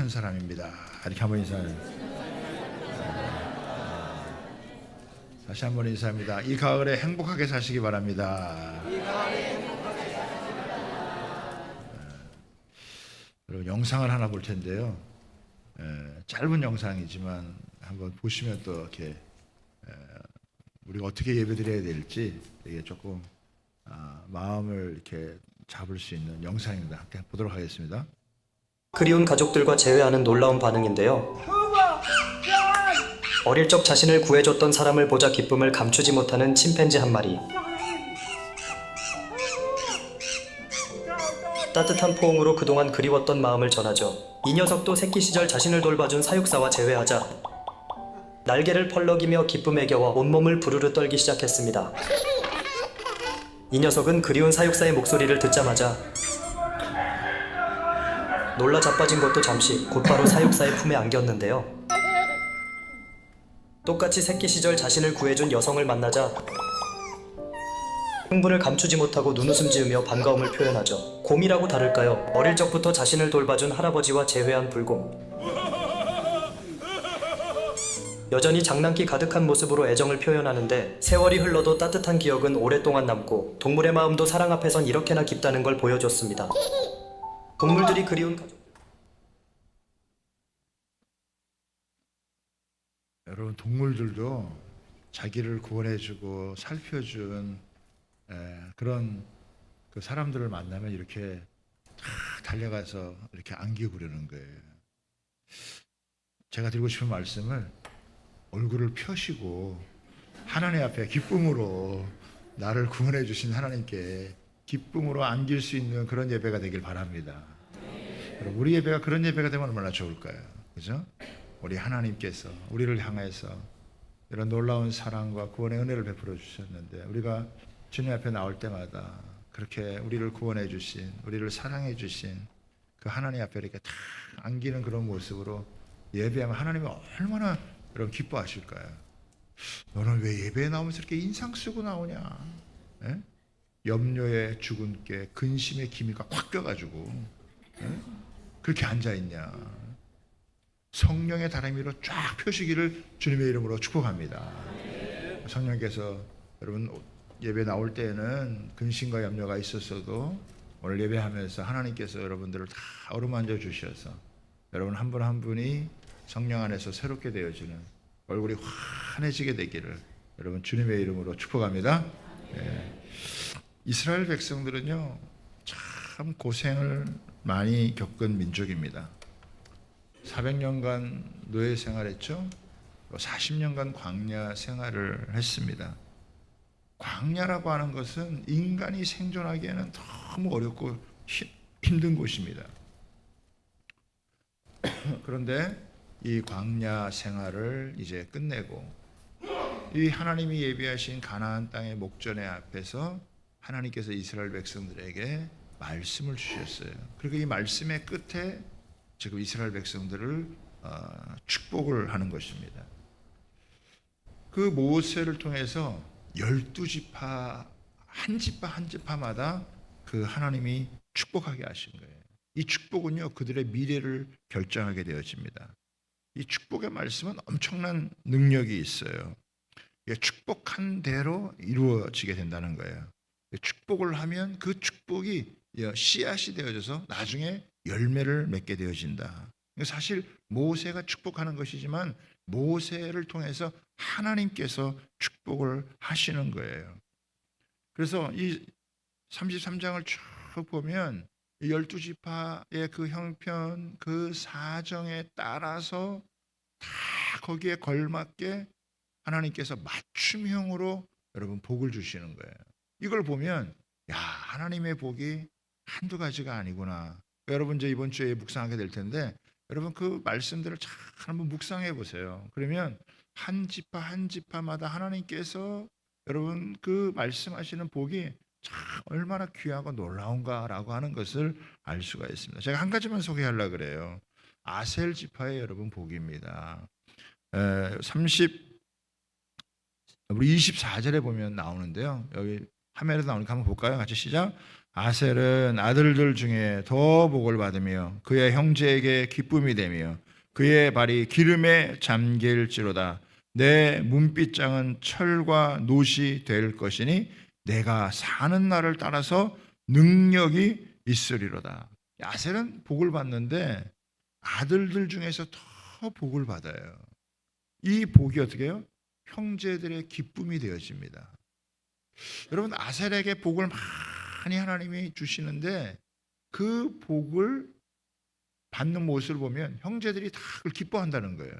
행복한 사람입니다. 이렇게 한번 인사해요. 다시 한번 인사합니다. 이 가을에 행복하게 사시기 바랍니다. 여러분, 영상을 하나 볼 텐데요. 짧은 영상이지만 한번 보시면 또 이렇게 우리가 어떻게 예배드려야 될지 이게 조금 마음을 이렇게 잡을 수 있는 영상입니다. 함께 보도록 하겠습니다. 그리운 가족들과 재회하는 놀라운 반응인데요. 어릴 적 자신을 구해줬던 사람을 보자 기쁨을 감추지 못하는 침팬지 한 마리. 따뜻한 포옹으로 그동안 그리웠던 마음을 전하죠. 이 녀석도 새끼 시절 자신을 돌봐준 사육사와 재회하자 날개를 펄럭이며 기쁨에 겨워 온몸을 부르르 떨기 시작했습니다. 이 녀석은 그리운 사육사의 목소리를 듣자마자 놀라 자빠진 것도 잠시 곧바로 사육사의 품에 안겼는데요. 똑같이 새끼 시절 자신을 구해준 여성을 만나자 흥분을 감추지 못하고 눈웃음 지으며 반가움을 표현하죠. 곰이라고 다를까요? 어릴 적부터 자신을 돌봐준 할아버지와 재회한 불곰. 여전히 장난기 가득한 모습으로 애정을 표현하는데 세월이 흘러도 따뜻한 기억은 오랫동안 남고 동물의 마음도 사랑 앞에선 이렇게나 깊다는 걸 보여줬습니다. 동물들이 그리운 가족. 여러분, 동물들도 자기를 구원해주고 살펴준 그런 그 사람들을 만나면 이렇게 달려가서 이렇게 안기고 그러는 거예요. 제가 드리고 싶은 말씀을 얼굴을 펴시고 하나님 앞에 기쁨으로 나를 구원해 주신 하나님께 기쁨으로 안길 수 있는 그런 예배가 되길 바랍니다. 여러분, 우리 예배가 그런 예배가 되면 얼마나 좋을까요? 그죠? 우리 하나님께서 우리를 향해서 이런 놀라운 사랑과 구원의 은혜를 베풀어 주셨는데 우리가 주님 앞에 나올 때마다 그렇게 우리를 구원해 주신, 우리를 사랑해 주신 그 하나님 앞에 이렇게 다 안기는 그런 모습으로 예배하면 하나님이 얼마나 여러분 기뻐하실까요? 너는 왜 예배에 나오면서 이렇게 인상 쓰고 나오냐? 에? 염려에 죽은 게 근심의 기미가 확 껴가지고 그렇게 앉아있냐? 성령의 다리미로 쫙 펴시기를 주님의 이름으로 축복합니다. 성령께서 여러분 예배 나올 때에는 근심과 염려가 있었어도 오늘 예배하면서 하나님께서 여러분들을 다 어루만져 주셔서 여러분 한 분 한 분이 성령 안에서 새롭게 되어지는 얼굴이 환해지게 되기를 여러분 주님의 이름으로 축복합니다. 이스라엘 백성들은요 참 고생을 많이 겪은 민족입니다. 400년간 노예 생활했죠. 40년간 광야 생활을 했습니다. 광야라고 하는 것은 인간이 생존하기에는 너무 어렵고 힘든 곳입니다. 그런데 이 광야 생활을 이제 끝내고 이 하나님이 예비하신 가나안 땅의 목전의 앞에서 하나님께서 이스라엘 백성들에게 말씀을 주셨어요. 그리고 이 말씀의 끝에 지금 이스라엘 백성들을 축복을 하는 것입니다. 그 모세를 통해서 12지파 한 지파 한 지파마다 그 하나님이 축복하게 하신 거예요. 이 축복은요 그들의 미래를 결정하게 되어집니다. 이 축복의 말씀은 엄청난 능력이 있어요. 축복한 대로 이루어지게 된다는 거예요. 축복을 하면 그 축복이 씨앗이 되어져서 나중에 열매를 맺게 되어진다. 사실 모세가 축복하는 것이지만 모세를 통해서 하나님께서 축복을 하시는 거예요. 그래서 이 33장을 쭉 보면 12지파의 그 형편, 그 사정에 따라서 다 거기에 걸맞게 하나님께서 맞춤형으로 여러분 복을 주시는 거예요. 이걸 보면 야 하나님의 복이 한두 가지가 아니구나. 여러분 이제 이번 주에 묵상하게 될 텐데 여러분 그 말씀들을 잘 한번 묵상해 보세요. 그러면 한 지파 한 지파마다 하나님께서 여러분 그 말씀하시는 복이 참 얼마나 귀하고 놀라운가라고 하는 것을 알 수가 있습니다. 제가 한 가지만 소개하려고 그래요. 아셀 지파의 여러분 복입니다. 우리 24절에 보면 나오는데요. 여기 화면에서 나오니까 한번 볼까요? 같이 시작. 아셀은 아들들 중에 더 복을 받으며 그의 형제에게 기쁨이 되며 그의 발이 기름에 잠길지로다. 내 문빗장은 철과 놋이 될 것이니 내가 사는 날을 따라서 능력이 있으리로다. 아셀은 복을 받는데 아들들 중에서 더 복을 받아요. 이 복이 어떻게 해요? 형제들의 기쁨이 되어집니다. 여러분, 아셀에게 복을 많이 하나님이 주시는데 그 복을 받는 모습을 보면 형제들이 다 그걸 기뻐한다는 거예요.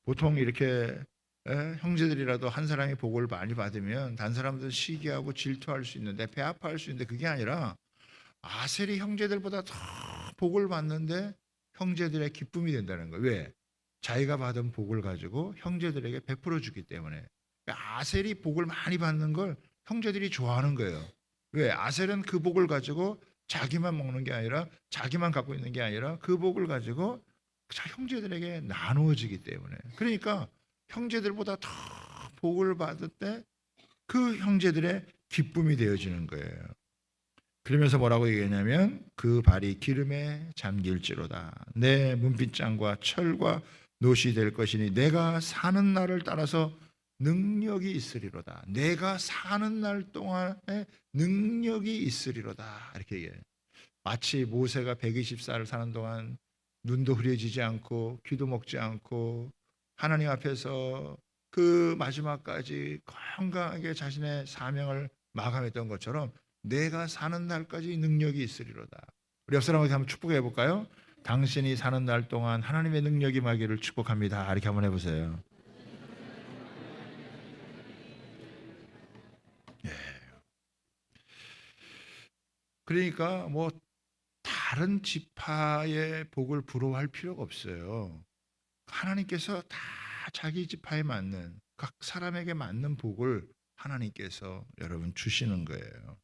보통 이렇게 형제들이라도 한 사람이 복을 많이 받으면 다른 사람들은 시기하고 질투할 수 있는데, 배 아파할 수 있는데, 그게 아니라 아셀이 형제들보다 더 복을 받는데 형제들의 기쁨이 된다는 거예요. 왜? 자기가 받은 복을 가지고 형제들에게 베풀어 주기 때문에. 아셀이 복을 많이 받는 걸 형제들이 좋아하는 거예요. 왜? 아셀은 그 복을 가지고 자기만 먹는 게 아니라, 자기만 갖고 있는 게 아니라 그 복을 가지고 형제들에게 나누어지기 때문에. 그러니까 형제들보다 더 복을 받을 때 그 형제들의 기쁨이 되어지는 거예요. 그러면서 뭐라고 얘기했냐면 그 발이 기름에 잠길지로다. 내 문빗장과 철과 놋이 될 것이니 내가 사는 날을 따라서 능력이 있으리로다. 내가 사는 날 동안에 능력이 있으리로다. 이렇게 얘기해요. 마치 모세가 120살을 사는 동안 눈도 흐려지지 않고 귀도 먹지 않고 하나님 앞에서 그 마지막까지 건강하게 자신의 사명을 마감했던 것처럼 내가 사는 날까지 능력이 있으리로다. 우리 옆 사람에게 한번 축복해 볼까요? 당신이 사는 날 동안 하나님의 능력이 임하기를 축복합니다. 이렇게 한번 해보세요. 그러니까 뭐 다른 지파의 복을 부러워할 필요가 없어요. 하나님께서 다 자기 지파에 맞는, 각 사람에게 맞는 복을 하나님께서 여러분 주시는 거예요.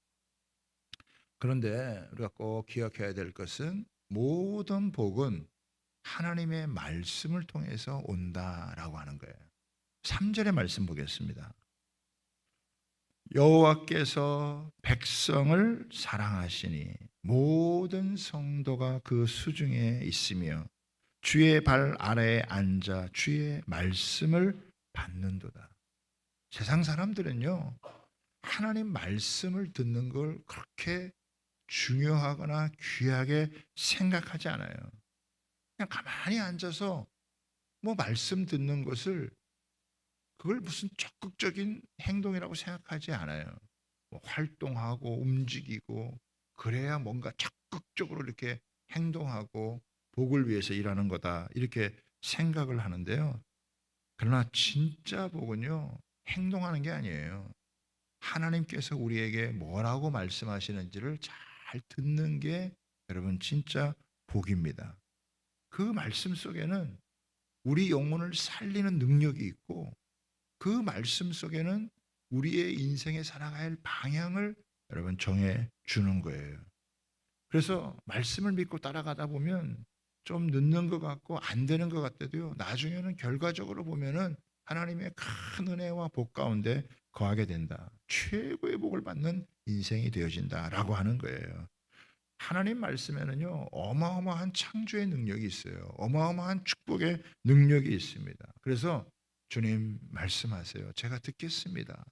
그런데 우리가 꼭 기억해야 될 것은 모든 복은 하나님의 말씀을 통해서 온다라고 하는 거예요. 3절의 말씀 보겠습니다. 여호와께서 백성을 사랑하시니 모든 성도가 그 수중에 있으며 주의 발 아래에 앉아 주의 말씀을 받는도다. 세상 사람들은요, 하나님 말씀을 듣는 걸 그렇게 중요하거나 귀하게 생각하지 않아요. 그냥 가만히 앉아서 뭐 말씀 듣는 것을, 그걸 무슨 적극적인 행동이라고 생각하지 않아요. 뭐 활동하고 움직이고 그래야 뭔가 적극적으로 이렇게 행동하고 복을 위해서 일하는 거다, 이렇게 생각을 하는데요. 그러나 진짜 복은요, 행동하는 게 아니에요. 하나님께서 우리에게 뭐라고 말씀하시는지를 잘 듣는 게 여러분 진짜 복입니다. 그 말씀 속에는 우리 영혼을 살리는 능력이 있고 그 말씀 속에는 우리의 인생에 살아가야 할 방향을 여러분 정해 주는 거예요. 그래서 말씀을 믿고 따라가다 보면 좀 늦는 것 같고 안 되는 것 같아도요, 나중에는 결과적으로 보면은 하나님의 큰 은혜와 복 가운데 거하게 된다. 최고의 복을 받는 인생이 되어진다라고 하는 거예요. 하나님 말씀에는요, 어마어마한 창조의 능력이 있어요. 어마어마한 축복의 능력이 있습니다. 그래서 주님 말씀하세요. 제가 듣겠습니다.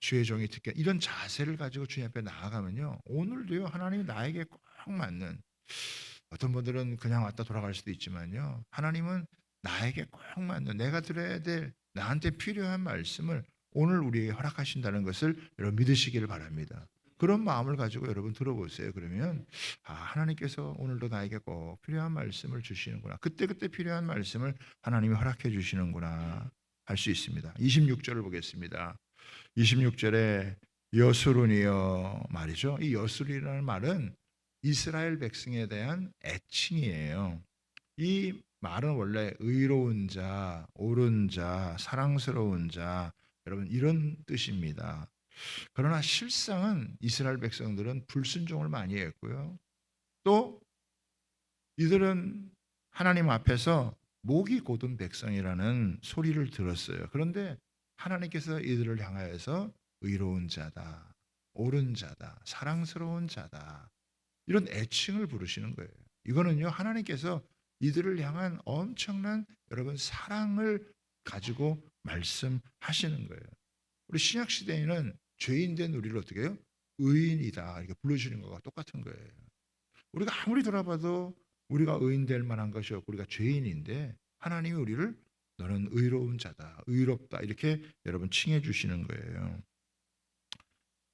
주의 종이 듣게, 이런 자세를 가지고 주님 앞에 나아가면요, 오늘도요 하나님이 나에게 꼭 맞는, 어떤 분들은 그냥 왔다 돌아갈 수도 있지만요, 하나님은 나에게 꼭 맞는, 내가 들어야 될, 나한테 필요한 말씀을 오늘 우리에게 허락하신다는 것을 여러분 믿으시기를 바랍니다. 그런 마음을 가지고 여러분 들어보세요. 그러면 하나님께서 오늘도 나에게 꼭 필요한 말씀을 주시는구나, 그때그때 필요한 말씀을 하나님이 허락해 주시는구나 할 수 있습니다. 26절을 보겠습니다. 26절에 여수론이여 말이죠. 이 여수론이라는 말은 이스라엘 백성에 대한 애칭이에요. 이 말은 원래 의로운 자, 옳은 자, 사랑스러운 자, 여러분 이런 뜻입니다. 그러나 실상은 이스라엘 백성들은 불순종을 많이 했고요, 또 이들은 하나님 앞에서 목이 곧은 백성이라는 소리를 들었어요. 그런데 하나님께서 이들을 향하여서 의로운 자다, 옳은 자다, 사랑스러운 자다, 이런 애칭을 부르시는 거예요. 이거는요, 하나님께서 이들을 향한 엄청난 여러분 사랑을 가지고 말씀하시는 거예요. 우리 신약 시대에는 죄인된 우리를 어떻게 해요? 의인이다 이렇게 불러주시는 것과 똑같은 거예요. 우리가 아무리 돌아봐도 우리가 의인될 만한 것이 없고 우리가 죄인인데 하나님이 우리를 너는 의로운 자다, 의롭다 이렇게 여러분 칭해 주시는 거예요.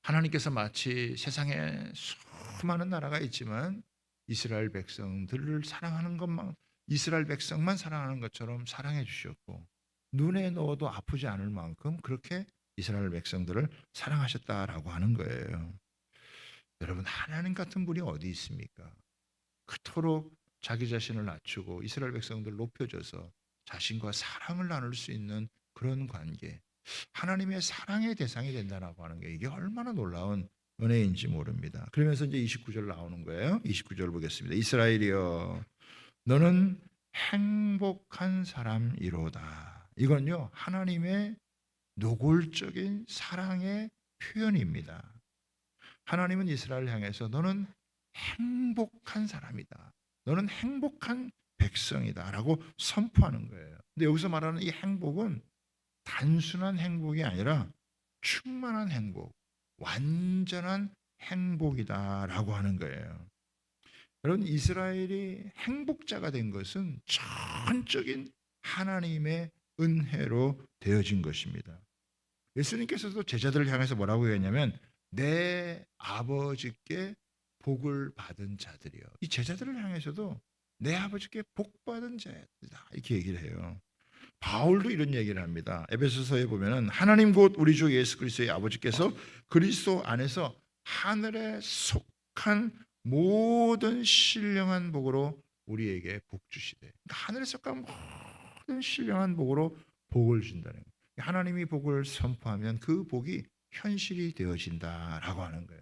하나님께서 마치 세상에 수많은 나라가 있지만 이스라엘 백성들을 사랑하는 것만, 이스라엘 백성만 사랑하는 것처럼 사랑해 주셨고 눈에 넣어도 아프지 않을 만큼 그렇게 이스라엘 백성들을 사랑하셨다라고 하는 거예요. 여러분, 하나님 같은 분이 어디 있습니까? 그토록 자기 자신을 낮추고 이스라엘 백성들을 높여줘서 자신과 사랑을 나눌 수 있는 그런 관계, 하나님의 사랑의 대상이 된다라고 하는 게 이게 얼마나 놀라운 은혜인지 모릅니다. 그러면서 이제 29절 나오는 거예요. 29절 보겠습니다. 이스라엘이여 너는 행복한 사람이로다. 이건요, 하나님의 노골적인 사랑의 표현입니다. 하나님은 이스라엘을 향해서 너는 행복한 사람이다, 너는 행복한 백성이다 라고 선포하는 거예요. 근데 여기서 말하는 이 행복은 단순한 행복이 아니라 충만한 행복, 완전한 행복이다 라고 하는 거예요. 여러분, 이스라엘이 행복자가 된 것은 전적인 하나님의 은혜로 되어진 것입니다. 예수님께서도 제자들을 향해서 뭐라고 했냐면 내 아버지께 복을 받은 자들이요. 이 제자들을 향해서도 내 아버지께 복 받은 자들이다 이렇게 얘기를 해요. 바울도 이런 얘기를 합니다. 에베소서에 보면은 하나님 곧 우리 주 예수 그리스도의 아버지께서 그리스도 안에서 하늘에 속한 모든 신령한 복으로 우리에게 복 주시되, 그러니까 하늘에 속한 모든 신령한 복으로 복을 준다는 거예요. 하나님이 복을 선포하면 그 복이 현실이 되어진다라고 하는 거예요.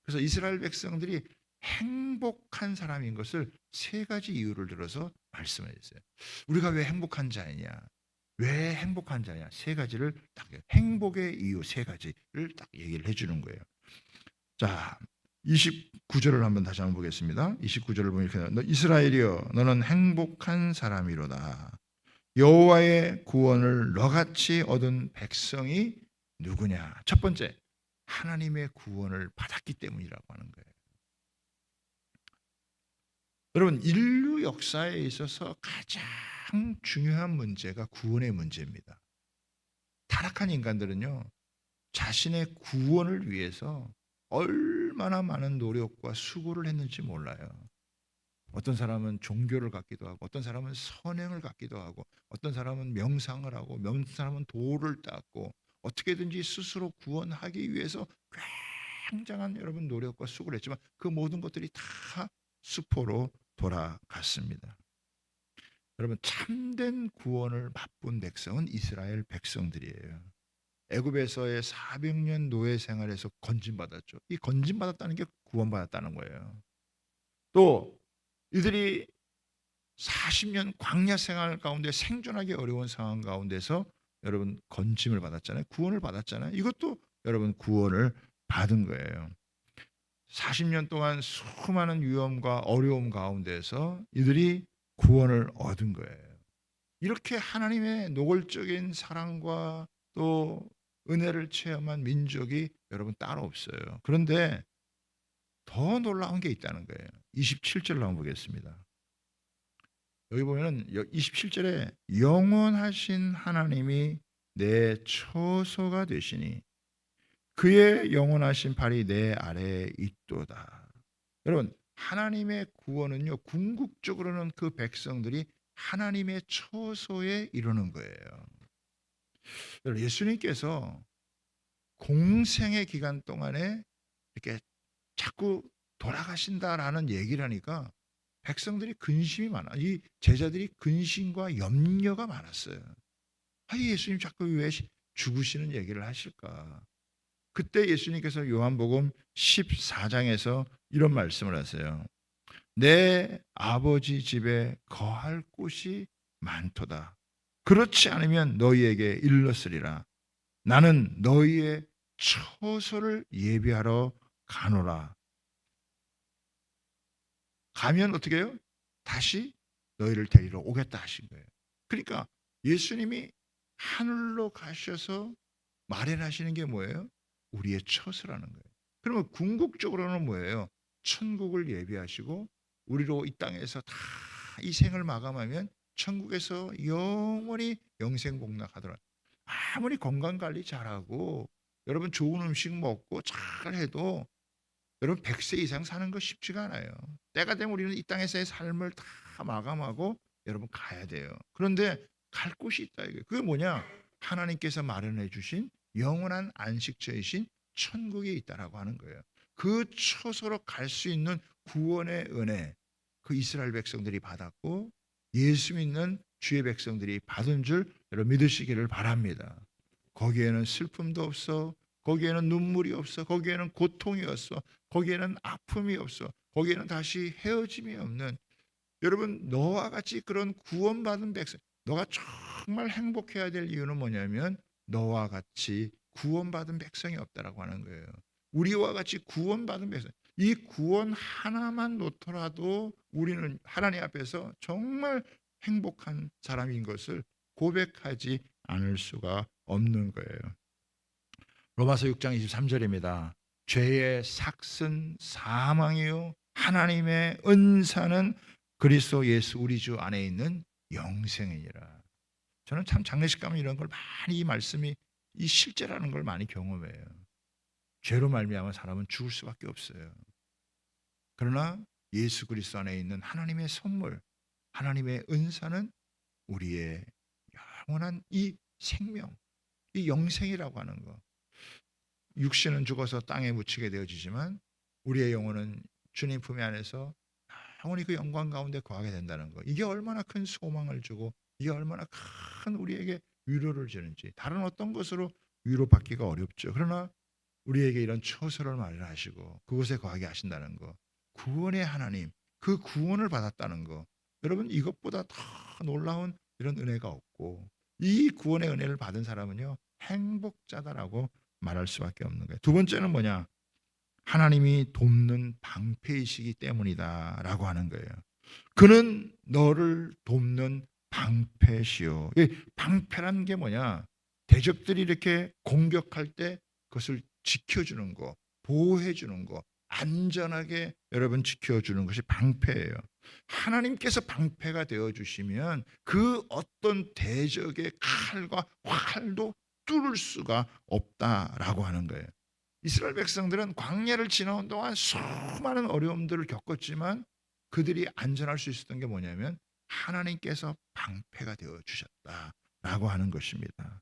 그래서 이스라엘 백성들이 행복한 사람인 것을 세 가지 이유를 들어서 말씀했어요. 우리가 왜 행복한 자이냐? 왜 행복한 자냐? 세 가지를 딱, 행복의 이유 세 가지를 딱 얘기를 해주는 거예요. 자, 29절을 한번 다시 한번 보겠습니다. 29절을 보면 이렇게 나와요. 이스라엘이여 너는 행복한 사람이로다. 여호와의 구원을 너같이 얻은 백성이 누구냐? 첫 번째, 하나님의 구원을 받았기 때문이라고 하는 거예요. 여러분, 인류 역사에 있어서 가장 중요한 문제가 구원의 문제입니다. 타락한 인간들은요, 자신의 구원을 위해서 얼마나 많은 노력과 수고를 했는지 몰라요. 어떤 사람은 종교를 갖기도 하고, 어떤 사람은 선행을 갖기도 하고, 어떤 사람은 명상을 하고, 어떤 사람은 도를 닦고, 어떻게든지 스스로 구원하기 위해서 굉장한 여러분 노력과 수고를 했지만 그 모든 것들이 다 수포로 돌아갔습니다. 여러분, 참된 구원을 맛본 백성은 이스라엘 백성들이에요. 애굽에서의 400년 노예 생활에서 건진받았죠. 이 건진받았다는 게 구원받았다는 거예요. 또 이들이 40년 광야 생활 가운데 생존하기 어려운 상황 가운데서 여러분 건짐을 받았잖아요. 구원을 받았잖아요. 이것도 여러분 구원을 받은 거예요. 40년 동안 수많은 위험과 어려움 가운데서 이들이 구원을 얻은 거예요. 이렇게 하나님의 노골적인 사랑과 또 은혜를 체험한 민족이 여러분 따로 없어요. 그런데 더 놀라운 게 있다는 거예요. 27절을 한번 보겠습니다. 여기 보면은 27절에 영원하신 하나님이 내 처소가 되시니 그의 영원하신 팔이 내 아래에 있도다. 여러분, 하나님의 구원은요, 궁극적으로는 그 백성들이 하나님의 처소에 이르는 거예요. 여러분, 예수님께서 공생의 기간 동안에 이렇게 자꾸 돌아가신다라는 얘기를 하니까 백성들이 근심이 많아. 이 제자들이 근심과 염려가 많았어요. 예수님 자꾸 왜 죽으시는 얘기를 하실까? 그때 예수님께서 요한복음 14장에서 이런 말씀을 하세요. 내 아버지 집에 거할 곳이 많도다. 그렇지 않으면 너희에게 일렀으리라. 나는 너희의 처소를 예비하러 가노라. 가면 어떻게 해요? 다시 너희를 데리러 오겠다 하신 거예요. 그러니까 예수님이 하늘로 가셔서 마련하시는 게 뭐예요? 우리의 처소라는 거예요. 그러면 궁극적으로는 뭐예요? 천국을 예비하시고 우리로 이 땅에서 다 이 생을 마감하면 천국에서 영원히 영생복락하더라. 아무리 건강관리 잘하고 여러분 좋은 음식 먹고 잘해도 여러분 100세 이상 사는 거 쉽지가 않아요. 때가 되면 우리는 이 땅에서의 삶을 다 마감하고 여러분 가야 돼요. 그런데 갈 곳이 있다 이거예요. 그게 뭐냐? 하나님께서 마련해 주신 영원한 안식처이신 천국에 있다라고 하는 거예요. 그 처소로 갈 수 있는 구원의 은혜, 그 이스라엘 백성들이 받았고 예수 믿는 주의 백성들이 받은 줄 여러분 믿으시기를 바랍니다. 거기에는 슬픔도 없어, 거기에는 눈물이 없어, 거기에는 고통이 없어, 거기에는 아픔이 없어, 거기에는 다시 헤어짐이 없는, 여러분 너와 같이 그런 구원받은 백성, 너가 정말 행복해야 될 이유는 뭐냐면 너와 같이 구원받은 백성이 없다라고 하는 거예요. 우리와 같이 구원받은 백성, 이 구원 하나만 놓더라도 우리는 하나님 앞에서 정말 행복한 사람인 것을 고백하지 않을 수가 없는 거예요. 로마서 6장 23절입니다. 죄의 삭은 사망이요 하나님의 은사는 그리스도 예수 우리 주 안에 있는 영생이니라. 저는 참 장례식 가면 이런 걸 많이 이 말씀이 이 실제라는 걸 많이 경험해요. 죄로 말미암아 사람은 죽을 수밖에 없어요. 그러나 예수 그리스도 안에 있는 하나님의 선물, 하나님의 은사는 우리의 영원한 이 생명, 이 영생이라고 하는 거. 육신은 죽어서 땅에 묻히게 되어지지만 우리의 영혼은 주님 품 안에서 영원히 그 영광 가운데 거하게 된다는 거. 이게 얼마나 큰 소망을 주고 이게 얼마나 큰 우리에게 위로를 주는지 다른 어떤 것으로 위로받기가 어렵죠. 그러나 우리에게 이런 처소를 마련하시고 그곳에 거하게 하신다는 거, 구원의 하나님, 그 구원을 받았다는 거, 여러분 이것보다 더 놀라운 이런 은혜가 없고 이 구원의 은혜를 받은 사람은요 행복자다라고 말할 수밖에 없는 거예요. 두 번째는 뭐냐? 하나님이 돕는 방패이시기 때문이다라고 하는 거예요. 그는 너를 돕는 방패시요. 이 방패란 게 뭐냐? 대적들이 이렇게 공격할 때 그것을 지켜주는 거, 보호해주는 거, 안전하게 여러분 지켜주는 것이 방패예요. 하나님께서 방패가 되어주시면 그 어떤 대적의 칼과 활도 뚫을 수가 없다라고 하는 거예요. 이스라엘 백성들은 광야를 지나온 동안 수많은 어려움들을 겪었지만 그들이 안전할 수 있었던 게 뭐냐면 하나님께서 방패가 되어주셨다라고 하는 것입니다.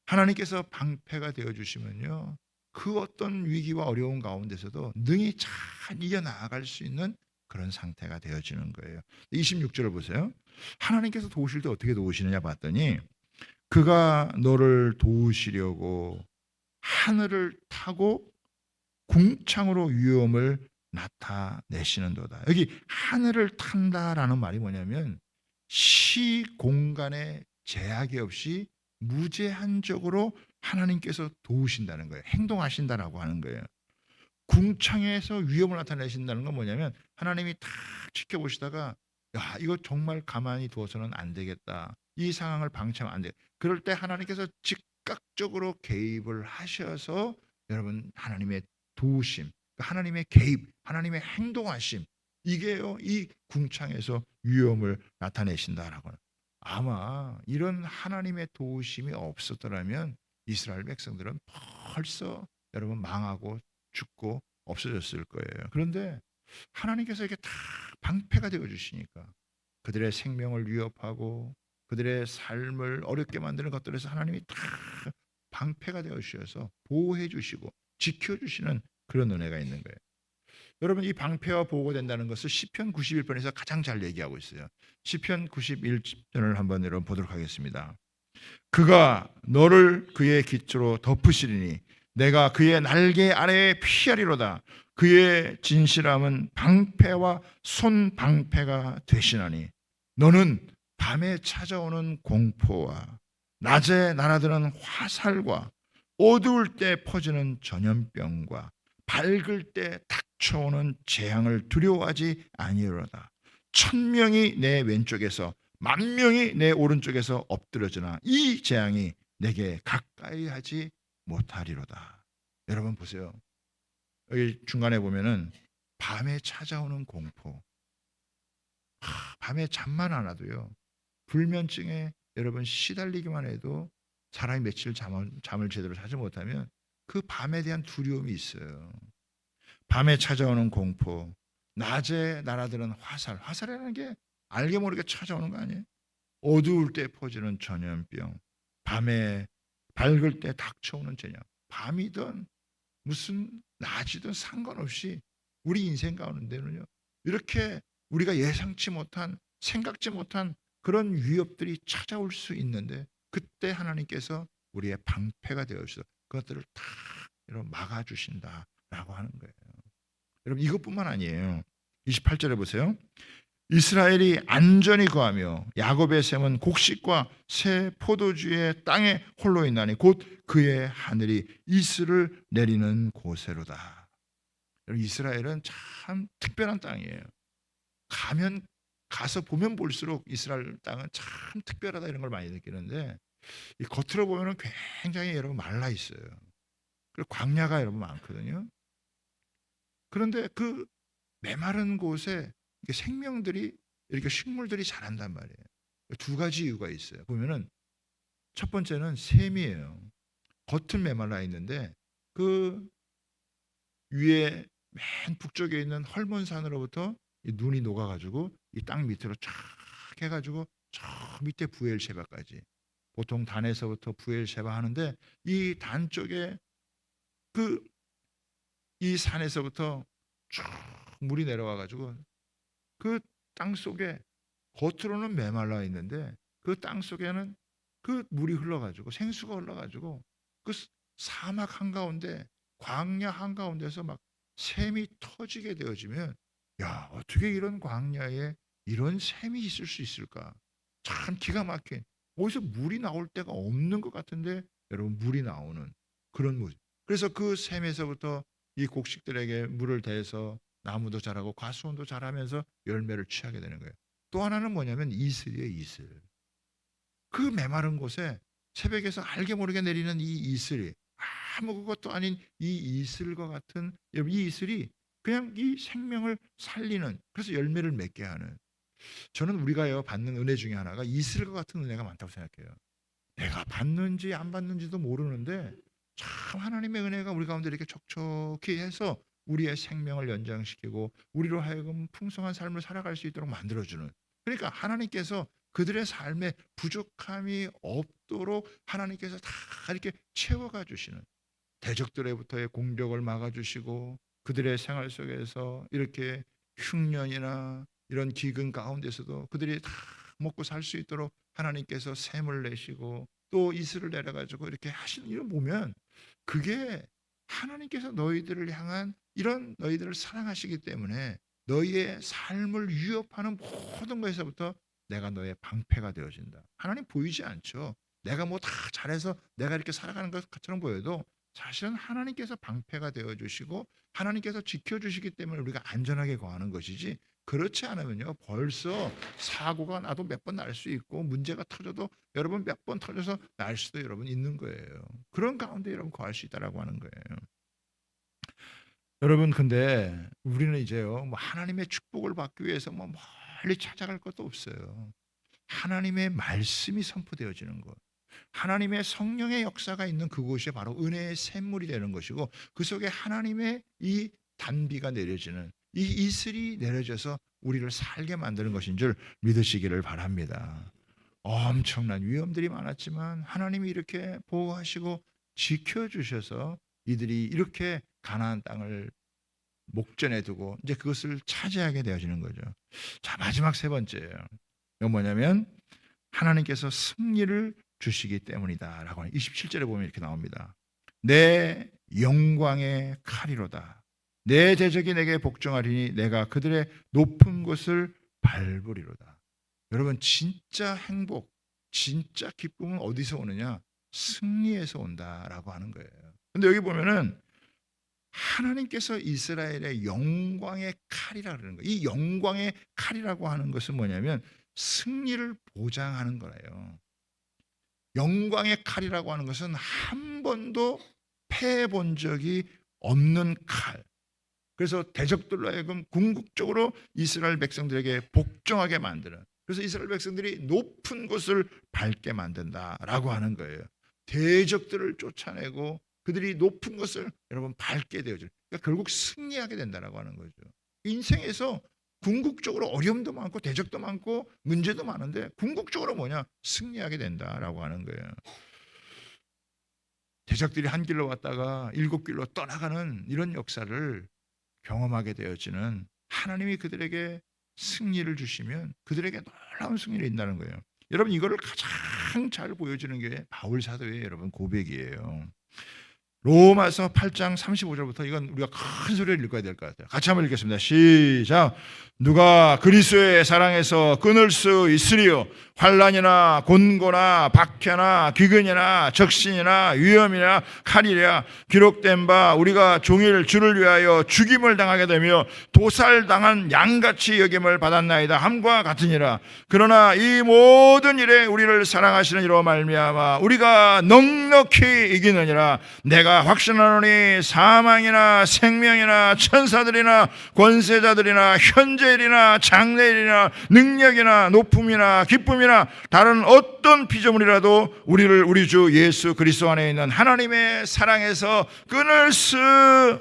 하나님께서 방패가 되어주시면요 그 어떤 위기와 어려운 가운데서도 능히 잘 이겨나갈 수 있는 그런 상태가 되어지는 거예요. 26절을 보세요. 하나님께서 도우실 때 어떻게 도우시느냐 봤더니 그가 너를 도우시려고 하늘을 타고 궁창으로 위엄을 나타내시는도다. 여기 하늘을 탄다라는 말이 뭐냐면 시공간에 제약이 없이 무제한적으로 하나님께서 도우신다는 거예요. 행동하신다라고 하는 거예요. 궁창에서 위엄을 나타내신다는 건 뭐냐면 하나님이 딱 지켜보시다가 야 이거 정말 가만히 두어서는 안 되겠다. 이 상황을 방치하면 안 돼. 그럴 때 하나님께서 즉각적으로 개입을 하셔서 여러분 하나님의 도우심, 하나님의 개입, 하나님의 행동하심 이게요 이 궁창에서 위엄을 나타내신다라고 하는. 아마 이런 하나님의 도우심이 없었더라면 이스라엘 백성들은 벌써 여러분 망하고 죽고 없어졌을 거예요. 그런데 하나님께서 이렇게 다 방패가 되어 주시니까 그들의 생명을 위협하고 그들의 삶을 어렵게 만드는 것들에서 하나님이 다 방패가 되어 주셔서 보호해 주시고 지켜 주시는 그런 은혜가 있는 거예요. 여러분 이 방패와 보호가 된다는 것을 시편 91편에서 가장 잘 얘기하고 있어요. 시편 91편을 한번 여러분 보도록 하겠습니다. 그가 너를 그의 깃으로 덮으시리니 내가 그의 날개 아래에 피하리로다. 그의 진실함은 방패와 손방패가 되시나니 너는 밤에 찾아오는 공포와 낮에 날아드는 화살과 어두울 때 퍼지는 전염병과 밝을 때 닥쳐오는 재앙을 두려워하지 아니하로다. 1000명이 내 왼쪽에서 10,000명이 내 오른쪽에서 엎드려지나 이 재앙이 내게 가까이 하지 못하리로다. 여러분 보세요. 여기 중간에 보면은 밤에 찾아오는 공포. 밤에 잠만 안 와도요. 불면증에 여러분 시달리기만 해도 사람이 며칠 잠을 제대로 자지 못하면 그 밤에 대한 두려움이 있어요. 밤에 찾아오는 공포, 낮에 날아드는 화살. 화살이라는 게 알게 모르게 찾아오는 거 아니에요? 어두울 때 퍼지는 전염병, 밤에 밝을 때 닥쳐오는 재앙. 밤이든 무슨 낮이든 상관없이 우리 인생 가운데는요. 이렇게 우리가 예상치 못한, 생각지 못한 그런 위협들이 찾아올 수 있는데 그때 하나님께서 우리의 방패가 되어서 그것들을 다 막아주신다라고 하는 거예요. 여러분 이것뿐만 아니에요. 28절에 보세요. 이스라엘이 안전히 거하며 야곱의 샘은 곡식과 새 포도주의 땅에 홀로 있나니 곧 그의 하늘이 이슬을 내리는 곳에로다. 여러분 이스라엘은 참 특별한 땅이에요. 가서 보면 볼수록 이스라엘 땅은 참 특별하다 이런 걸 많이 느끼는데 이 겉으로 보면은 굉장히 여러분 말라 있어요. 그리고 광야가 여러분 많거든요. 그런데 그 메마른 곳에 생명들이 이렇게 식물들이 자란단 말이에요. 두 가지 이유가 있어요. 보면은 첫 번째는 샘이에요. 겉은 메말라 있는데 그 위에 맨 북쪽에 있는 헐몬산으로부터 이 눈이 녹아가지고 이 땅 밑으로 쫙 해가지고 저 밑에 부엘셰바까지 보통 단에서부터 부엘셰바 하는데 이 단 쪽에 그 이 산에서부터 쭉 물이 내려와가지고 그 땅 속에 겉으로는 메말라 있는데 그 땅 속에는 그 물이 흘러가지고 생수가 흘러가지고 그 사막 한가운데 광야 한가운데서 막 샘이 터지게 되어지면 야 어떻게 이런 광야에 이런 샘이 있을 수 있을까? 참 기가 막힌 어디서 물이 나올 데가 없는 것 같은데 여러분 물이 나오는 그런 모습. 그래서 그 샘에서부터 이 곡식들에게 물을 대서 나무도 자라고 과수원도 자라면서 열매를 취하게 되는 거예요. 또 하나는 뭐냐면 이슬이에요. 이슬. 그 메마른 곳에 새벽에서 알게 모르게 내리는 이 이슬이 아무것도 아닌 이 이슬과 같은 이 이슬이 그냥 이 생명을 살리는 그래서 열매를 맺게 하는 저는 우리가요 받는 은혜 중에 하나가 이슬과 같은 은혜가 많다고 생각해요. 내가 받는지 안 받는지도 모르는데 참 하나님의 은혜가 우리 가운데 이렇게 촉촉히 해서 우리의 생명을 연장시키고 우리로 하여금 풍성한 삶을 살아갈 수 있도록 만들어주는 그러니까 하나님께서 그들의 삶에 부족함이 없도록 하나님께서 다 이렇게 채워가 주시는 대적들로부터의 공격을 막아주시고 그들의 생활 속에서 이렇게 흉년이나 이런 기근 가운데서도 그들이 다 먹고 살 수 있도록 하나님께서 샘을 내시고 또 이슬을 내려가지고 이렇게 하시는 이런 보면 그게 하나님께서 너희들을 향한 이런 너희들을 사랑하시기 때문에 너희의 삶을 위협하는 모든 것에서부터 내가 너의 방패가 되어진다. 하나님 보이지 않죠. 내가 뭐 다 잘해서 내가 이렇게 살아가는 것처럼 보여도 사실은 하나님께서 방패가 되어주시고 하나님께서 지켜주시기 때문에 우리가 안전하게 거하는 것이지 그렇지 않으면요 벌써 사고가 나도 몇 번 날 수 있고 문제가 터져도 여러분 몇 번 터져서 날 수도 여러분 있는 거예요. 그런 가운데 여러분 거할 수 있다라고 하는 거예요. 여러분 근데 우리는 이제요 뭐 하나님의 축복을 받기 위해서 뭐 멀리 찾아갈 것도 없어요. 하나님의 말씀이 선포되어지는 것 하나님의 성령의 역사가 있는 그곳이 바로 은혜의 샘물이 되는 것이고 그 속에 하나님의 이 단비가 내려지는 이 이슬이 내려져서 우리를 살게 만드는 것인 줄 믿으시기를 바랍니다. 엄청난 위험들이 많았지만 하나님이 이렇게 보호하시고 지켜주셔서 이들이 이렇게 가나안 땅을 목전에 두고 이제 그것을 차지하게 되어지는 거죠. 자 마지막 세 번째예요. 이건 뭐냐면 하나님께서 승리를 주시기 때문이다라고 하는 27절에 보면 이렇게 나옵니다. 내 영광의 칼이로다. 내 대적이 내게 복종하리니 내가 그들의 높은 곳을 밟으리로다. 여러분 진짜 행복, 진짜 기쁨은 어디서 오느냐? 승리에서 온다라고 하는 거예요. 근데 여기 보면은 하나님께서 이스라엘의 영광의 칼이라 그러는 거예요. 이 영광의 칼이라고 하는 것은 뭐냐면 승리를 보장하는 거예요. 영광의 칼이라고 하는 것은 한 번도 패해 본 적이 없는 칼. 그래서 대적들로 하여금 궁극적으로 이스라엘 백성들에게 복종하게 만드는, 그래서 이스라엘 백성들이 높은 곳을 밟게 만든다라고 하는 거예요. 대적들을 쫓아내고 그들이 높은 것을 여러분 밟게 되어져. 그러니까 결국 승리하게 된다라고 하는 거죠. 인생에서 궁극적으로 어려움도 많고 대적도 많고 문제도 많은데 궁극적으로 뭐냐? 승리하게 된다라고 하는 거예요. 대적들이 한 길로 왔다가 일곱 길로 떠나가는 이런 역사를 경험하게 되어지는, 하나님이 그들에게 승리를 주시면 그들에게 놀라운 승리를 인다는 거예요. 여러분, 이거를 가장 잘 보여주는 게 바울 사도의 여러분 고백이에요. 로마서 8장 35절부터 이건 우리가 큰 소리를 읽어야 될 것 같아요. 같이 한번 읽겠습니다. 시작. 누가 그리스도의 사랑에서 끊을 수 있으리요? 환난이나 곤고나 박해나 기근이나 적신이나 위험이나 칼이랴. 기록된 바 우리가 종일 주를 위하여 죽임을 당하게 되며 도살당한 양같이 여김을 받았나이다 함과 같으니라. 그러나 이 모든 일에 우리를 사랑하시는 이로 말미암아 우리가 넉넉히 이기느니라. 내가 확신하노니 사망이나 생명이나 천사들이나 권세자들이나 현재일이나 장래일이나 능력이나 높음이나 기쁨이나 다른 어떤 피조물이라도 우리를 우리 주 예수 그리스도 안에 있는 하나님의 사랑에서 끊을 수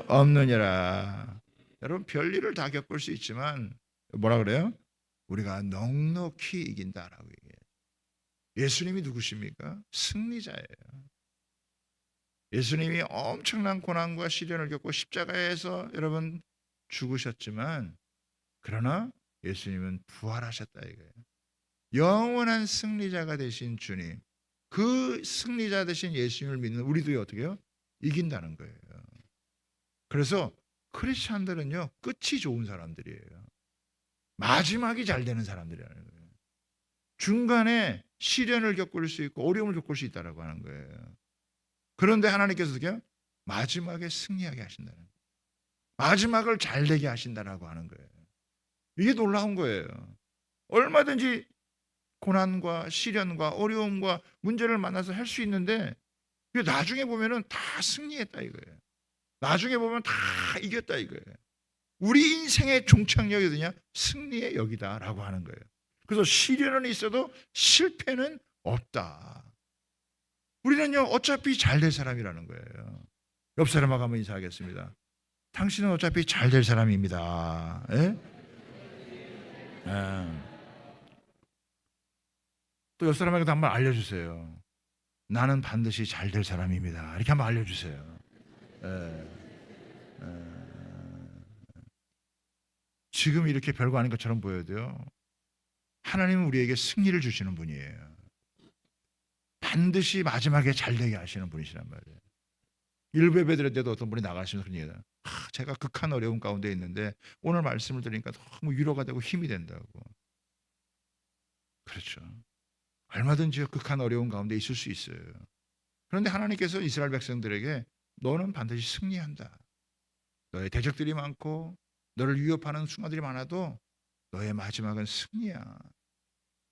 없느니라. 여러분, 별일을 다 겪을 수 있지만 뭐라 그래요? 우리가 넉넉히 이긴다라고 얘기해요. 예수님이 누구십니까? 승리자예요. 예수님이 엄청난 고난과 시련을 겪고 십자가에서 여러분 죽으셨지만, 그러나 예수님은 부활하셨다 이거예요. 영원한 승리자가 되신 주님, 그 승리자 되신 예수님을 믿는 우리도 어떻게 해요? 이긴다는 거예요. 그래서 크리스찬들은요, 끝이 좋은 사람들이에요. 마지막이 잘 되는 사람들이라는 거예요. 중간에 시련을 겪을 수 있고 어려움을 겪을 수 있다라고 하는 거예요. 그런데 하나님께서 어떻게 해요? 마지막에 승리하게 하신다는 거예요. 마지막을 잘 되게 하신다라고 하는 거예요. 이게 놀라운 거예요. 얼마든지 고난과 시련과 어려움과 문제를 만나서 할 수 있는데 나중에 보면은 다 승리했다 이거예요. 나중에 보면 다 이겼다 이거예요. 우리 인생의 종착역이 어디냐? 승리의 역이다라고 하는 거예요. 그래서 시련은 있어도 실패는 없다. 우리는요, 어차피 잘 될 사람이라는 거예요. 옆 사람하고 한번 인사하겠습니다. 당신은 어차피 잘 될 사람입니다. 예? 또 옆 사람에게도 한번 알려주세요. 나는 반드시 잘 될 사람입니다. 이렇게 한번 알려주세요. 지금 이렇게 별거 아닌 것처럼 보여도요, 하나님은 우리에게 승리를 주시는 분이에요. 반드시 마지막에 잘 되게 하시는 분이시란 말이에요. 일부 예배드릴 때도 어떤 분이 나가시면서 그런 얘기해요. 제가 극한 어려움 가운데 있는데 오늘 말씀을 들으니까 너무 위로가 되고 힘이 된다고. 그렇죠. 얼마든지 극한 어려움 가운데 있을 수 있어요. 그런데 하나님께서 이스라엘 백성들에게 너는 반드시 승리한다. 너의 대적들이 많고 너를 위협하는 순간들이 많아도 너의 마지막은 승리야.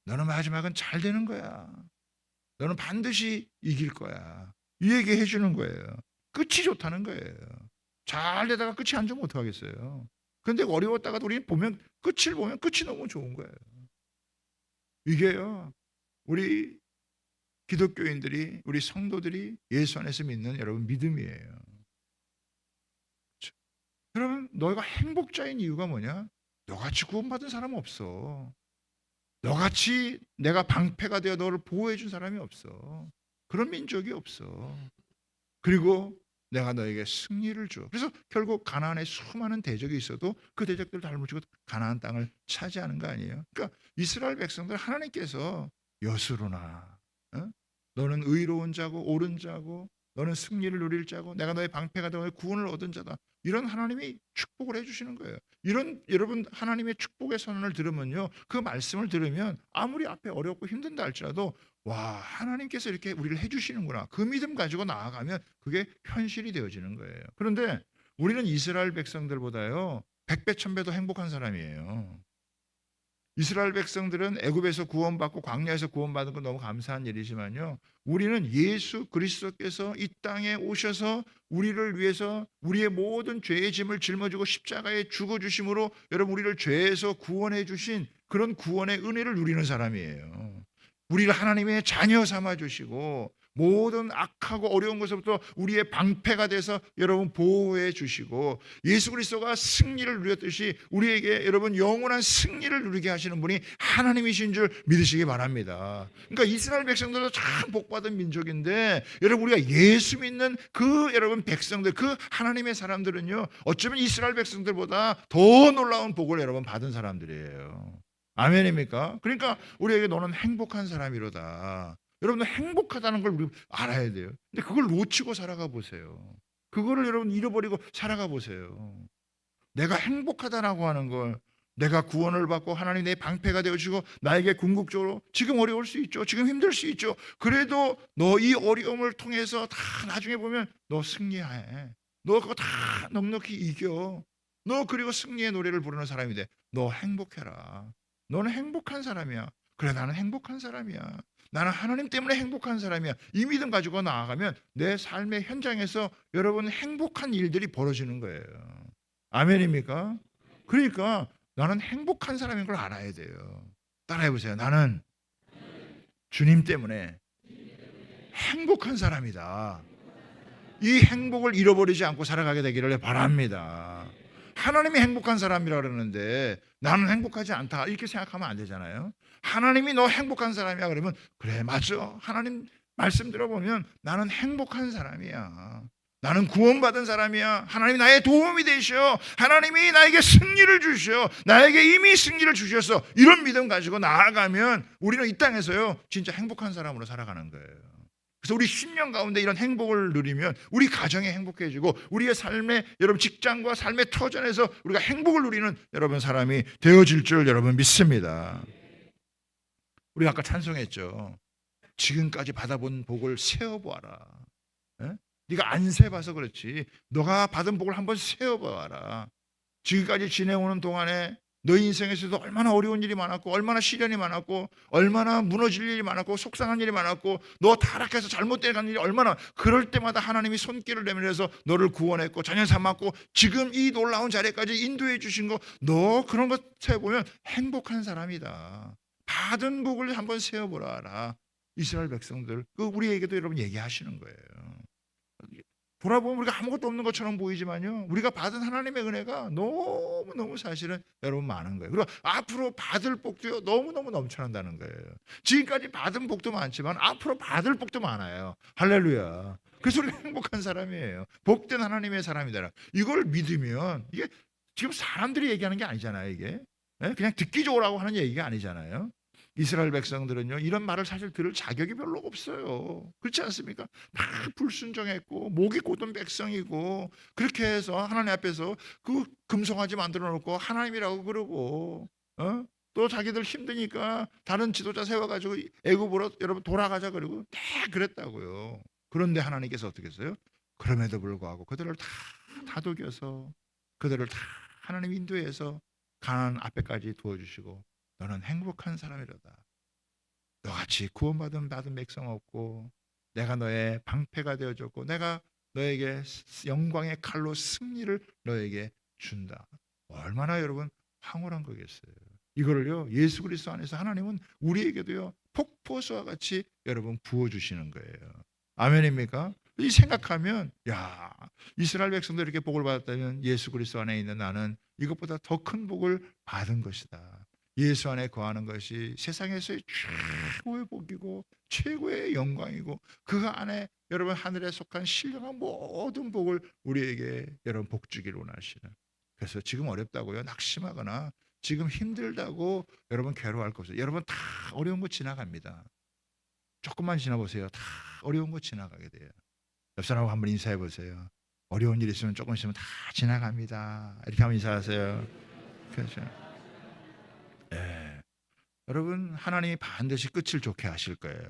너는 마지막은 잘 되는 거야. 너는 반드시 이길 거야. 이 얘기 해주는 거예요. 끝이 좋다는 거예요. 잘 되다가 끝이 안 좋으면 어떡하겠어요. 그런데 어려웠다가도 우리는 끝을 보면 끝이 너무 좋은 거예요. 이게요, 우리 기독교인들이, 우리 성도들이 예수 안에서 믿는 여러분 믿음이에요. 그렇죠? 여러분, 너희가 행복자인 이유가 뭐냐? 너같이 구원받은 사람 없어. 너같이 내가 방패가 되어 너를 보호해 준 사람이 없어. 그런 민족이 없어. 그리고 내가 너에게 승리를 줘. 그래서 결국 가나안에 수많은 대적이 있어도 그 대적들을 다 물리치고 가나안 땅을 차지하는 거 아니에요? 그러니까 이스라엘 백성들 하나님께서 여수로나 너는 의로운 자고 옳은 자고 너는 승리를 누릴 자고 내가 너의 방패가 되어 구원을 얻은 자다. 이런 하나님이 축복을 해주시는 거예요. 이런 여러분 하나님의 축복의 선언을 들으면요, 그 말씀을 들으면 아무리 앞에 어렵고 힘든다 할지라도 와, 하나님께서 이렇게 우리를 해주시는구나, 그 믿음 가지고 나아가면 그게 현실이 되어지는 거예요. 그런데 우리는 이스라엘 백성들보다요 100배 1000배 더 행복한 사람이에요. 이스라엘 백성들은 애굽에서 구원받고 광야에서 구원받은 건 너무 감사한 일이지만요, 우리는 예수 그리스도께서 이 땅에 오셔서 우리를 위해서 우리의 모든 죄의 짐을 짊어지고 십자가에 죽어주심으로 여러분 우리를 죄에서 구원해 주신 그런 구원의 은혜를 누리는 사람이에요. 우리를 하나님의 자녀 삼아 주시고 모든 악하고 어려운 것부터 우리의 방패가 돼서 여러분 보호해 주시고, 예수 그리스도가 승리를 누렸듯이 우리에게 여러분 영원한 승리를 누리게 하시는 분이 하나님이신 줄 믿으시기 바랍니다. 그러니까 이스라엘 백성들도 참 복받은 민족인데, 여러분 우리가 예수 믿는 그 여러분 백성들, 그 하나님의 사람들은요 어쩌면 이스라엘 백성들보다 더 놀라운 복을 여러분 받은 사람들이에요. 아멘입니까? 그러니까 우리에게 너는 행복한 사람이로다. 여러분 행복하다는 걸 우리 알아야 돼요. 근데 그걸 놓치고 살아가 보세요. 그거를 여러분 잃어버리고 살아가 보세요. 내가 행복하다라고 하는 걸, 내가 구원을 받고 하나님 내 방패가 되어주고 나에게 궁극적으로 지금 어려울 수 있죠. 지금 힘들 수 있죠. 그래도 너 이 어려움을 통해서 다 나중에 보면 너 승리해. 너 그거 다 넉넉히 이겨. 너 그리고 승리의 노래를 부르는 사람이 돼. 너 행복해라. 너는 행복한 사람이야. 그래, 나는 행복한 사람이야. 나는 하나님 때문에 행복한 사람이야. 이 믿음 가지고 나아가면 내 삶의 현장에서 여러분 행복한 일들이 벌어지는 거예요. 아멘입니까? 그러니까 나는 행복한 사람인 걸 알아야 돼요. 따라해 보세요. 나는 주님 때문에 행복한 사람이다. 이 행복을 잃어버리지 않고 살아가게 되기를 바랍니다. 하나님이 행복한 사람이라 그러는데 나는 행복하지 않다 이렇게 생각하면 안 되잖아요. 하나님이 너 행복한 사람이야 그러면 그래, 맞아. 하나님 말씀 들어보면 나는 행복한 사람이야. 나는 구원받은 사람이야. 하나님이 나의 도움이 되셔. 하나님이 나에게 승리를 주셔. 나에게 이미 승리를 주셔서 이런 믿음 가지고 나아가면 우리는 이 땅에서요 진짜 행복한 사람으로 살아가는 거예요. 그래서 우리 10년 가운데 이런 행복을 누리면 우리 가정이 행복해지고 우리의 삶의 여러분 직장과 삶의 터전에서 우리가 행복을 누리는 여러분 사람이 되어질 줄 여러분 믿습니다. 우리 아까 찬송했죠. 지금까지 받아본 복을 세어보아라. 에? 네가 안 세봐서 그렇지 너가 받은 복을 한번 세어보아라. 지금까지 지내오는 동안에 너 인생에서도 얼마나 어려운 일이 많았고 얼마나 시련이 많았고 얼마나 무너질 일이 많았고 속상한 일이 많았고 너 타락해서 잘못된 일이 얼마나, 그럴 때마다 하나님이 손길을 내밀어서 너를 구원했고 자녀 삼았고 지금 이 놀라운 자리까지 인도해 주신 거, 너 그런 것 세보면 행복한 사람이다. 받은 복을 한번 세어보라. 이스라엘 백성들 그 우리에게도 여러분 얘기하시는 거예요. 돌아보면 우리가 아무것도 없는 것처럼 보이지만요 우리가 받은 하나님의 은혜가 너무너무 사실은 여러분 많은 거예요. 그리고 앞으로 받을 복도요 너무너무 넘쳐난다는 거예요. 지금까지 받은 복도 많지만 앞으로 받을 복도 많아요. 할렐루야. 그래서 우리가 행복한 사람이에요. 복된 하나님의 사람이다. 이걸 믿으면, 이게 지금 사람들이 얘기하는 게 아니잖아요. 이게 그냥 듣기 좋으라고 하는 얘기가 아니잖아요. 이스라엘 백성들은요 이런 말을 사실 들을 자격이 별로 없어요. 그렇지 않습니까? 다 불순종했고 목이 곧은 백성이고, 그렇게 해서 하나님 앞에서 그 금송아지 만들어 놓고 하나님이라고 그러고 또 자기들 힘드니까 다른 지도자 세워가지고 애굽으로 여러분 돌아가자 그러고 다 그랬다고요. 그런데 하나님께서 어떻게 했어요? 그럼에도 불구하고 그들을 다 다독여서 그들을 다 하나님 인도해서 가나안 앞에까지 도와주시고 너는 행복한 사람이로다. 너같이 구원받은 백성 없고 내가 너의 방패가 되어줬고 내가 너에게 영광의 칼로 승리를 너에게 준다. 얼마나 여러분 황홀한 거겠어요. 이거를요 예수 그리스도 안에서 하나님은 우리에게도요 폭포수와 같이 여러분 부어주시는 거예요. 아멘입니까? 이 생각하면 야, 이스라엘 백성들 이렇게 복을 받았다면 예수 그리스도 안에 있는 나는 이것보다 더 큰 복을 받은 것이다. 예수 안에 거하는 것이 세상에서의 최고의 복이고 최고의 영광이고 그 안에 여러분 하늘에 속한 신령한 모든 복을 우리에게 여러분 복 주기를 원하시는. 그래서 지금 어렵다고요 낙심하거나 지금 힘들다고 여러분 괴로워할 거 없어요. 여러분 다 어려운 거 지나갑니다. 조금만 지나보세요. 다 어려운 거 지나가게 돼요. 옆 사람하고 한번 인사해 보세요. 어려운 일 있으면 조금 있으면 다 지나갑니다. 이렇게 하면 인사하세요. 그렇죠. 여러분, 하나님이 반드시 끝을 좋게 하실 거예요.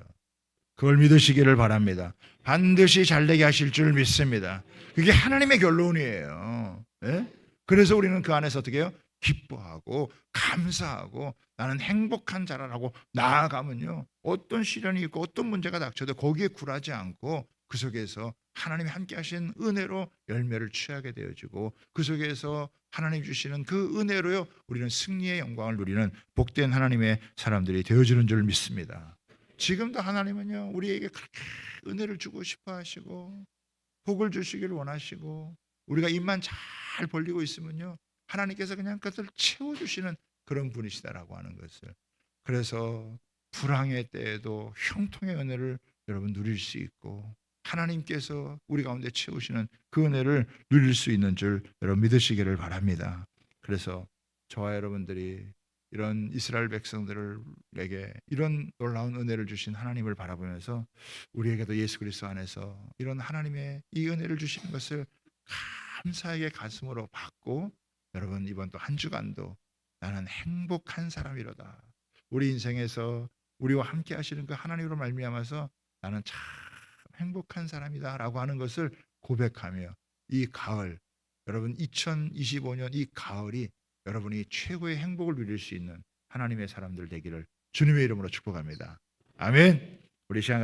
그걸 믿으시기를 바랍니다. 반드시 잘되게 하실 줄 믿습니다. 그게 하나님의 결론이에요. 예? 그래서 우리는 그 안에서 어떻게 해요? 기뻐하고 감사하고 나는 행복한 자라라고 나아가면요, 어떤 시련이 있고 어떤 문제가 닥쳐도 거기에 굴하지 않고 그 속에서 하나님이 함께 하신 은혜로 열매를 취하게 되어지고 그 속에서 하나님 주시는 그 은혜로요, 우리는 승리의 영광을 누리는 복된 하나님의 사람들이 되어지는 줄 믿습니다. 지금도 하나님은요, 우리에게 그렇게 은혜를 주고 싶어 하시고 복을 주시길 원하시고 우리가 입만 잘 벌리고 있으면요, 하나님께서 그냥 그것을 채워주시는 그런 분이시다라고 하는 것을. 그래서 불황의 때에도 형통의 은혜를 여러분 누릴 수 있고 하나님께서 우리 가운데 채우시는 그 은혜를 누릴 수 있는 줄 여러분 믿으시기를 바랍니다. 그래서 저와 여러분들이 이런 이스라엘 백성들에게 이런 놀라운 은혜를 주신 하나님을 바라보면서 우리에게도 예수 그리스도 안에서 이런 하나님의 이 은혜를 주시는 것을 감사하게 가슴으로 받고 여러분 이번 또 한 주간도 나는 행복한 사람이로다. 우리 인생에서 우리와 함께 하시는 그 하나님으로 말미암아서 나는 참 행복한 사람이다라고 하는 것을 고백하며 이 가을, 여러분 2025년 이 가을이 여러분이 최고의 행복을 누릴 수 있는 하나님의 사람들 되기를 주님의 이름으로 축복합니다. 아멘. 우리 시간